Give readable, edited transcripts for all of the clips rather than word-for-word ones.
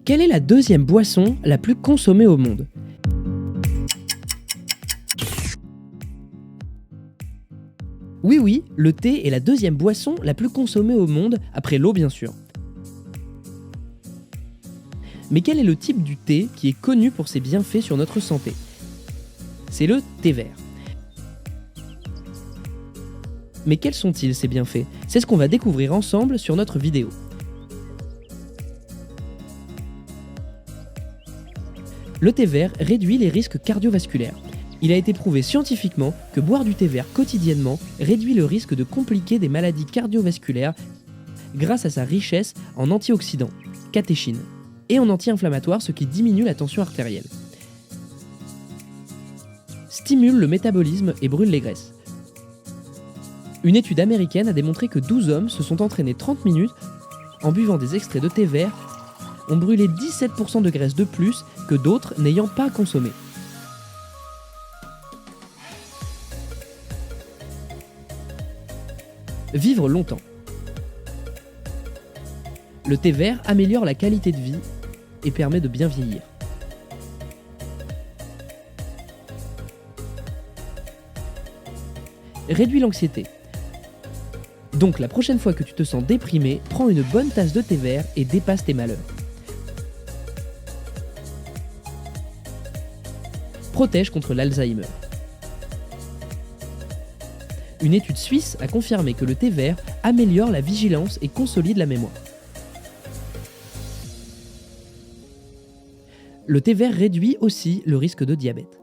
Quelle est la deuxième boisson la plus consommée au monde ? Oui, le thé est la deuxième boisson la plus consommée au monde, après l'eau bien sûr. Mais quel est le type du thé qui est connu pour ses bienfaits sur notre santé ? C'est le thé vert. Mais quels sont-ils ces bienfaits ? C'est ce qu'on va découvrir ensemble sur notre vidéo. Le thé vert réduit les risques cardiovasculaires. Il a été prouvé scientifiquement que boire du thé vert quotidiennement réduit le risque de compliquer des maladies cardiovasculaires grâce à sa richesse en antioxydants, catéchines, et en anti-inflammatoires, ce qui diminue la tension artérielle. Stimule le métabolisme et brûle les graisses. Une étude américaine a démontré que 12 hommes se sont entraînés 30 minutes en buvant des extraits de thé vert, ont brûlé 17% de graisse de plus que d'autres n'ayant pas consommé. Vivre longtemps. Le thé vert améliore la qualité de vie et permet de bien vieillir. Réduit l'anxiété. Donc la prochaine fois que tu te sens déprimé, prends une bonne tasse de thé vert et dépasse tes malheurs. Protège contre l'Alzheimer. Une étude suisse a confirmé que le thé vert améliore la vigilance et consolide la mémoire. Le thé vert réduit aussi le risque de diabète.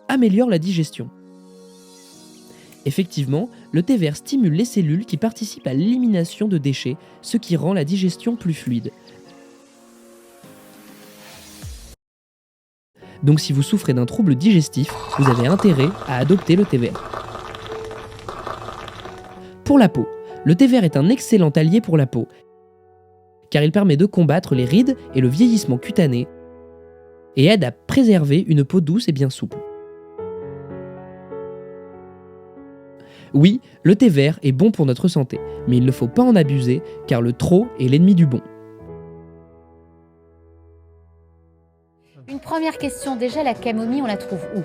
Améliore la digestion. Effectivement, le thé vert stimule les cellules qui participent à l'élimination de déchets, ce qui rend la digestion plus fluide. Donc si vous souffrez d'un trouble digestif, vous avez intérêt à adopter le thé vert. Pour la peau, le thé vert est un excellent allié pour la peau, car il permet de combattre les rides et le vieillissement cutané, et aide à préserver une peau douce et bien souple. Oui, le thé vert est bon pour notre santé, mais il ne faut pas en abuser, car le trop est l'ennemi du bon. Une première question, déjà la camomille, on la trouve où ?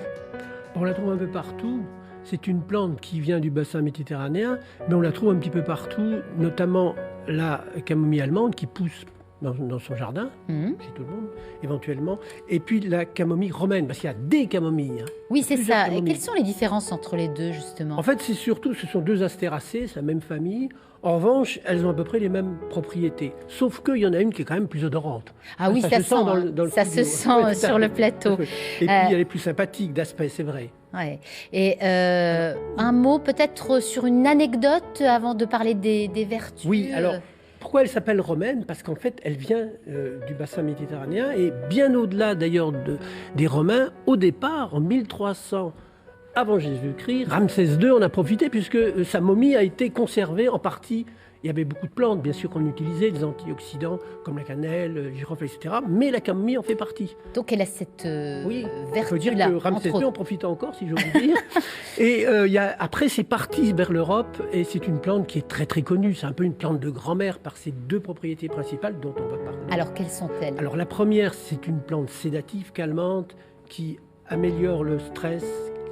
On la trouve un peu partout. C'est une plante qui vient du bassin méditerranéen, mais on la trouve un petit peu partout, notamment la camomille allemande qui pousse dans son jardin, chez tout le monde, éventuellement, et puis la camomille romaine, parce qu'il y a des camomilles. Oui, c'est ça. Camomilles. Et quelles sont les différences entre les deux, justement ? En fait, ce sont deux astéracées, c'est la même famille. En revanche, elles ont à peu près les mêmes propriétés. Sauf qu'il y en a une qui est quand même plus odorante. Ah oui, ça se sent, dans le ça frigo. se sent sur le plateau. Et puis, elle est plus sympathique d'aspect, c'est vrai. Ouais. Et un mot peut-être sur une anecdote avant de parler des vertus. Oui, alors, pourquoi elle s'appelle romaine ? Parce qu'en fait, elle vient du bassin méditerranéen et bien au-delà d'ailleurs des Romains. Au départ, en 1300 avant Jésus-Christ, Ramsès II en a profité puisque sa momie a été conservée en partie. Il y avait beaucoup de plantes, bien sûr, qu'on utilisait, des antioxydants comme la cannelle, le girofle, etc. Mais la camomille en fait partie. Donc elle a cette Oui, vertu-là. il faut dire que Ramsès II en profite encore, si j'ose dire. Et après, c'est parti vers l'Europe et c'est une plante qui est très très connue. C'est un peu une plante de grand-mère par ses deux propriétés principales dont on va parler. Alors quelles sont-elles ? Alors la première, c'est une plante sédative, calmante, qui améliore le stress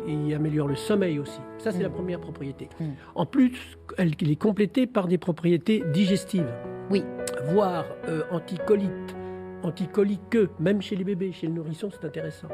et améliore le sommeil aussi. Ça, c'est la première propriété. En plus, elle est complétée par des propriétés digestives. Oui. Voire anticolique, même chez les bébés, chez le nourrisson, c'est intéressant.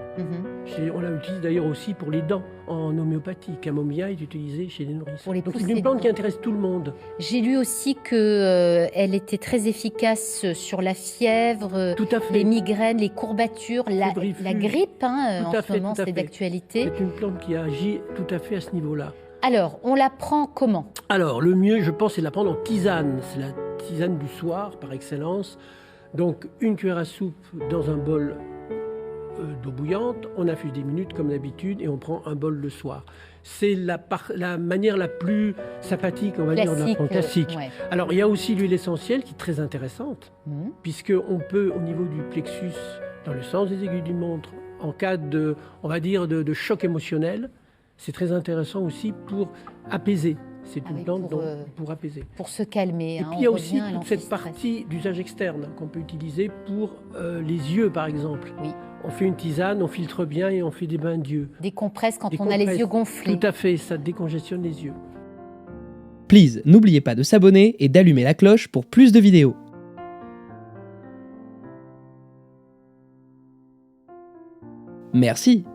On la utilise d'ailleurs aussi pour les dents en homéopathie. Camomilla est utilisée chez les nourrissons. Donc c'est une plante qui intéresse tout le monde. J'ai lu aussi qu'elle était très efficace sur la fièvre, Tout à fait. les migraines, les courbatures, la grippe, en ce moment, c'est d'actualité. C'est une plante qui agit tout à fait à ce niveau-là. Alors, on la prend comment ? Alors, le mieux, je pense, c'est de la prendre en tisane. C'est la tisane du soir, par excellence. Donc, une cuillère à soupe dans un bol d'eau bouillante. On infuse 10 minutes, comme d'habitude, et on prend un bol le soir. C'est la manière la plus sympathique, on va dire, de la prendre classique. Ouais. Alors, il y a aussi l'huile essentielle qui est très intéressante, puisqu'on peut, au niveau du plexus, dans le sens des aiguilles d'une montre, en cas de choc émotionnel, c'est très intéressant aussi pour apaiser. C'est Ah une oui, plante pour, pour apaiser. Pour se calmer. Et hein, puis il y a on aussi revient à toute cette l'anti-stress. partie d'usage externe qu'on peut utiliser pour les yeux, par exemple. Oui. On fait une tisane, on filtre bien et on fait des bains d'yeux. Des compresses quand Des on a les compresses. yeux gonflés. Tout à fait, ça décongestionne les yeux. Please, n'oubliez pas de s'abonner et d'allumer la cloche pour plus de vidéos. Merci.